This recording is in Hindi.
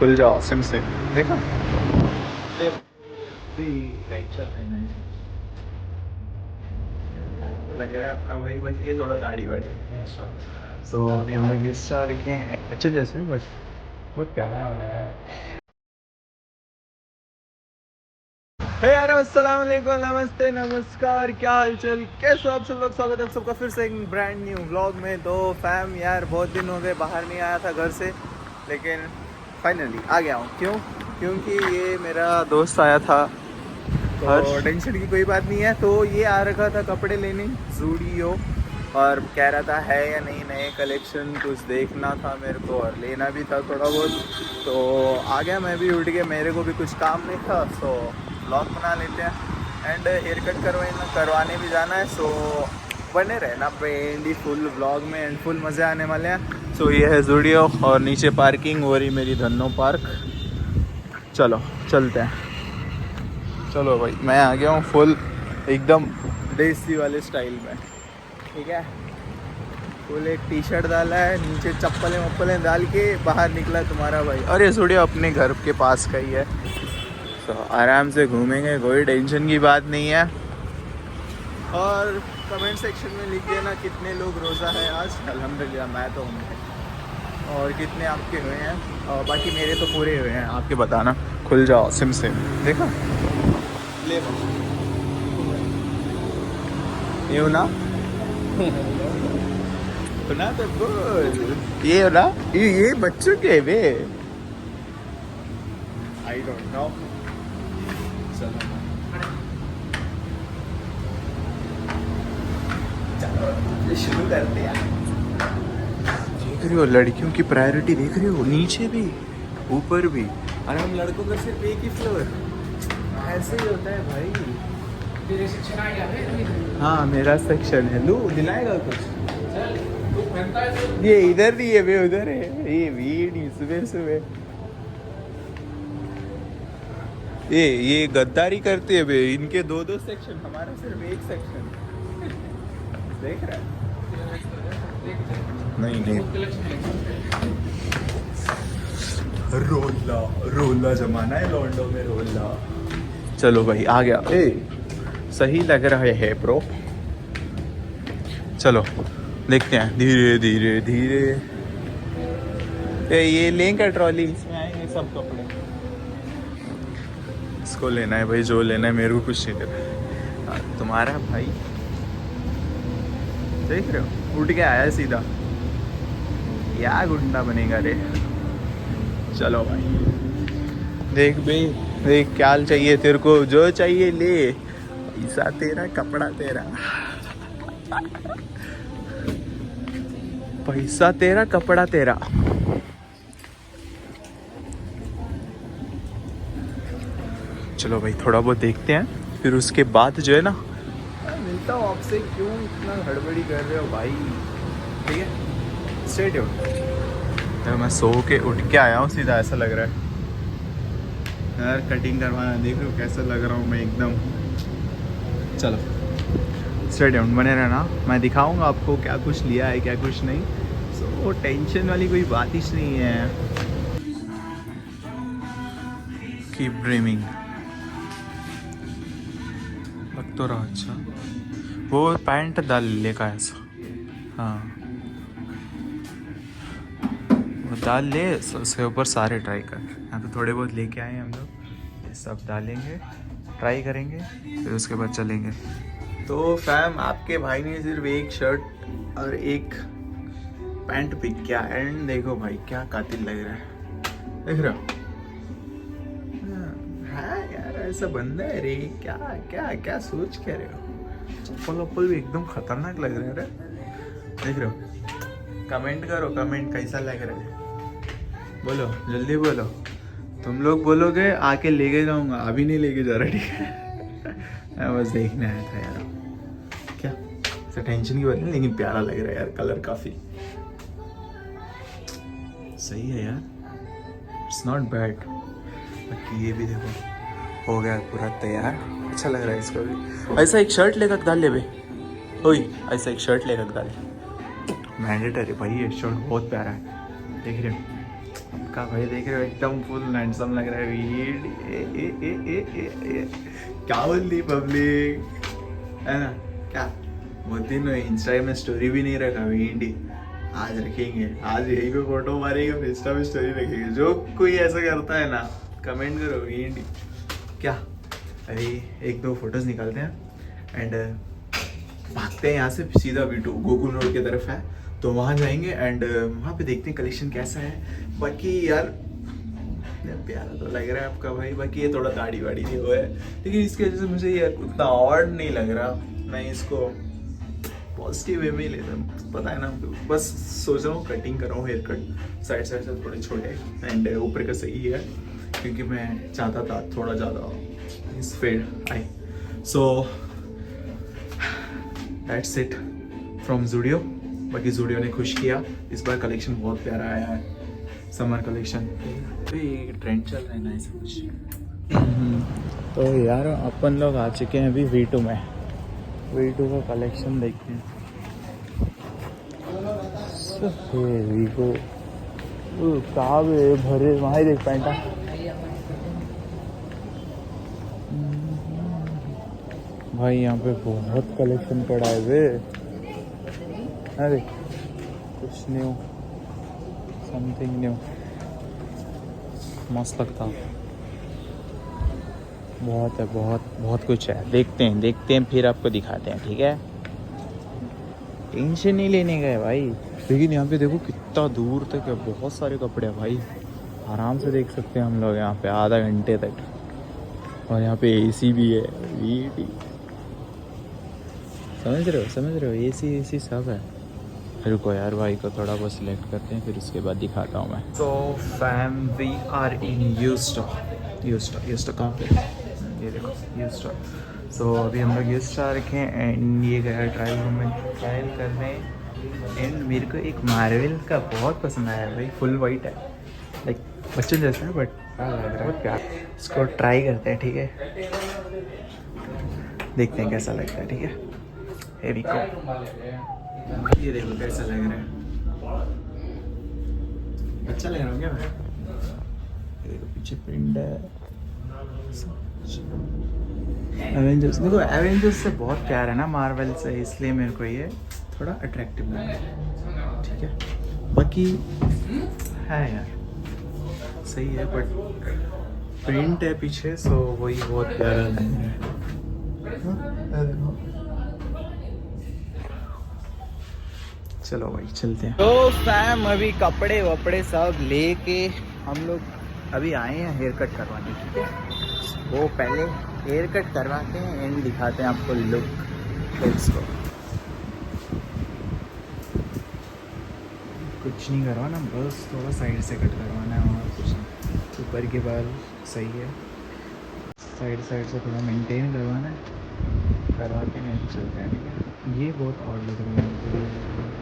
खुल जाओ सिम से। देखा वही बच के थोड़ा दाढ़ी बढ़ी। सो अभी हम लोग इस के अच्छे जैसे बट बहुत प्यारा हो रहा है। हे यार अस्सलाम वालेकुम, नमस्ते, नमस्कार, क्या हाल चाल, कैसे हो आप सब लोग। स्वागत है आप सबका फिर से एक ब्रांड न्यू व्लॉग में। तो फैम यार बहुत दिन हो गए बाहर नहीं आया था घर से, लेकिन फाइनली आ गया हूँ। क्यों? क्योंकि ये मेरा दोस्त आया था, तो टेंशन की कोई बात नहीं है। तो ये आ रखा था कपड़े लेने ज़ूडियो, और कह रहा था है या नहीं नए कलेक्शन, कुछ देखना था मेरे को और लेना भी था थोड़ा बहुत। तो आ गया मैं भी उठ के, मेरे को भी कुछ काम नहीं था, सो व्लॉग बना लेते हैं। एंड हेयर कट करवाने भी जाना है, सो बने रहना फ्रेंड फुल व्लॉग में, एंड फुल मज़े आने वाले हैं। सो ये है ज़ूडियो और नीचे पार्किंग हो रही मेरी धन्नो पार्क। चलो चलते हैं। चलो भाई मैं आ गया हूँ फुल एकदम देसी वाले स्टाइल में, ठीक है। फुल एक टी शर्ट डाला है, नीचे चप्पलें वप्पलें डाल के बाहर निकला तुम्हारा भाई। और ये स्टूडियो अपने घर के पास का ही है, तो आराम से घूमेंगे, कोई टेंशन की बात नहीं है। और कमेंट सेक्शन में लिख देना कितने लोग रोज़ा है आज। अल्हम्दुलिल्लाह मैं तो हूँ। और कितने आपके हुए हैं, और बाकी मेरे तो पूरे हुए हैं, आपके बताना। खुल जाओ सिम से। देखा ले ये ना सुना तो बोल। ये ना ये बच्चों के वे आई डोंट नो। चलो शुरू करते हैं। देख रहे हो लड़कियों की प्रायोरिटी, देख रहे हो नीचे भी ऊपर भी। अरे हम लड़कों का सिर्फ एक ही फ्लोर, ऐसे ही होता है भाई। तेरे सेक्शन आ गया? हाँ मेरा सेक्शन है। लू दिलाएगा कुछ? ये इधर नहीं है, वे उधर है। ये भीड़ नहीं सुबह सुबह। ये गद्दारी करते हैं बे, इनके दो दो सेक्शन, हमारा सिर्फ एक सेक्शन। देख रहा है? नहीं नहीं, रोला रोला जमाना है लॉन्डो में, रोला। चलो भाई आ गया। ए सही लग रहा है ब्रो। चलो देखते हैं धीरे धीरे धीरे। ये लेंगे ट्रॉली, इसमें आएंगे सब कपड़े। इसको लेना है भाई, जो लेना है, मेरे को कुछ नहीं देना। तुम्हारा भाई देख रहे हो उठ के आया सीधा, क्या गुंडा बनेगा रे। चलो भाई देख भाई, देख क्या चाहिए तेरे को, जो चाहिए ले। पैसा तेरा, कपड़ा तेरा। पैसा तेरा, कपड़ा तेरा। चलो भाई थोड़ा बहुत देखते हैं, फिर उसके बाद जो है ना मिलता हूँ आपसे। क्यों इतना हड़बड़ी कर रहे हो भाई? ठीक है स्ट्रेट हो। मैं सो के उठ के आया हूँ सीधा, ऐसा लग रहा है यार। कटिंग करवाना, देख रहे हो कैसा लग रहा हूँ मैं एकदम। चलो स्ट्रेट डाउन बने रहना, मैं दिखाऊंगा आपको क्या कुछ लिया है क्या कुछ नहीं। सो टेंशन वाली कोई बात ही नहीं है। कीप ड्रीमिंग लग तो रहा अच्छा। वो पैंट डाल ले का ऐसा, हाँ वो डाल ले, उसके ऊपर सारे ट्राई कर। यहाँ तो थोड़े बहुत लेके आए हैं हम लोग, ये सब डालेंगे, ट्राई करेंगे, फिर उसके बाद चलेंगे। तो फैम आपके भाई ने सिर्फ एक शर्ट और एक पैंट पिक किया, एंड देखो भाई क्या कातिल लग रहा है, देख रहे हो? हाँ यार ऐसा बंदा है रे, क्या क्या क्या सोच के रहे हो। चप्पल वप्पल भी एकदम खतरनाक लग रहे हैं रे, देख रहे हो? कमेंट करो, कमेंट कैसा लग रहा है, बोलो जल्दी बोलो। तुम लोग बोलोगे आके लेके जाऊंगा, अभी नहीं लेके जा रहा, ठीक है? मैं बस देखने आया था यार। क्या ऐसा टेंशन की बात नहीं, लेकिन प्यारा लग रहा है यार, कलर काफ़ी सही है यार, इट्स नॉट बैड। बाकी ये भी देखो हो गया पूरा तैयार, अच्छा लग रहा है इसको भी। ऐसा एक शर्ट लेकर डाल ले बे, ओए ऐसा एक शर्ट लेकर डाल, मैंडेटरी भाई। ये शर्ट बहुत प्यारा है, देख रहे हो? का भाई देख रहे हो एकदम फुल हैंडसम लग रहा है। वीड क्या बोल दी पब्लिक है ना क्या। बहुत दिन इंस्टा में स्टोरी भी नहीं रखा वीडी, आज रखेंगे। आज यही पे फोटो मारेंगे फिर इंस्टा में स्टोरी रखेंगे। जो कोई ऐसा करता है ना कमेंट करो वीडी क्या। अभी एक दो फोटोज निकालते हैं एंड भागते हैं यहाँ से सीधा वीटू गोकुल रोड की तरफ है, तो वहाँ जाएंगे एंड वहाँ पे देखते हैं कलेक्शन कैसा है। बाकी यार प्यारा तो लग रहा है आपका भाई, बाकी ये थोड़ा दाढ़ी वाड़ी नहीं हुआ है, लेकिन इसकी वजह से मुझे यार उतना ऑड नहीं लग रहा। मैं इसको पॉजिटिव वे में ही लेता हूँ, पता है ना। बस सोच रहा हूँ कटिंग कर रहा हूँ, हेयर कट साइड साइड से थोड़े छोटे एंड ऊपर का सही है, क्योंकि मैं चाहता था थोड़ा ज़्यादा इस फेड आई। So that's it from Zudio. बाकी ज़ूडियो ने खुश किया, इस बार कलेक्शन बहुत प्यारा आया है, समर कलेक्शन। तो ये ट्रेंड चल रहा है ना ऐसा कुछ। तो यार अपन लोग आ चुके हैं अभी V2 में। V2 का कलेक्शन देखते हैं। वीगो कहाँ भरे वहाँ ही देख पैंटा। भाई यहाँ पे बहुत कलेक्शन पड़ा है वे। अरे कुछ न्यू, समथिंग न्यू, मस्त लगता। बहुत है, बहुत कुछ है। देखते हैं फिर आपको दिखाते हैं, ठीक है। टेंशन नहीं लेने गए भाई, लेकिन यहाँ पे देखो कितना दूर तक है, बहुत सारे कपड़े हैं भाई। आराम से देख सकते हैं हम लोग यहाँ पे आधा घंटे तक। और यहाँ पे एसी भी है, वीडी समझ रहे हो एसी सब है। रुको यार भाई को थोड़ा बहुत सिलेक्ट करते हैं, फिर उसके बाद दिखाता हूँ मैं। तो fam we are in you stock कहाँ पे, ये देखो यू स्टॉक। सो अभी हम लोग यू स्टॉक रखे हैं एंड ये गया ट्रायल रूम में ट्रायल करने। एंड मेरे को एक मार्वल का बहुत पसंद आया भाई, फुल वाइट है, लाइक बच्चों जैसा है बट लग रहा है प्यार। इसको ट्राई करते हैं, ठीक है, देखते हैं कैसा लगता है, ठीक है। हेवी को ये देखो कैसा लग रहा है, अच्छा लग रहा है क्या मैं। ये देखो पीछे प्रिंट है, एवेंजर्स। देखो एवेंजर्स से बहुत प्यार है ना मार्वल से, इसलिए मेरे को ये थोड़ा अट्रैक्टिव लगा, ठीक है। बाकी है यार सही है, बट प्रिंट है पीछे, सो वही बहुत प्यारा लग रहा है। चलो भाई चलते हैं। तो फैम अभी कपड़े वपड़े सब लेके हम लोग अभी आए हैं हेयर कट करवाने, ठीक है। वो पहले हेयर कट करवाते हैं एंड दिखाते हैं आपको लुक। Let's go. कुछ नहीं करवाना, बस थोड़ा साइड से कट करवाना है और कुछ नहीं। ऊपर के बाल सही है, साइड से थोड़ा मेंटेन करवाना है, करवा के नहीं चलते हैं, ठीक है। ये बहुत और लग रहा है।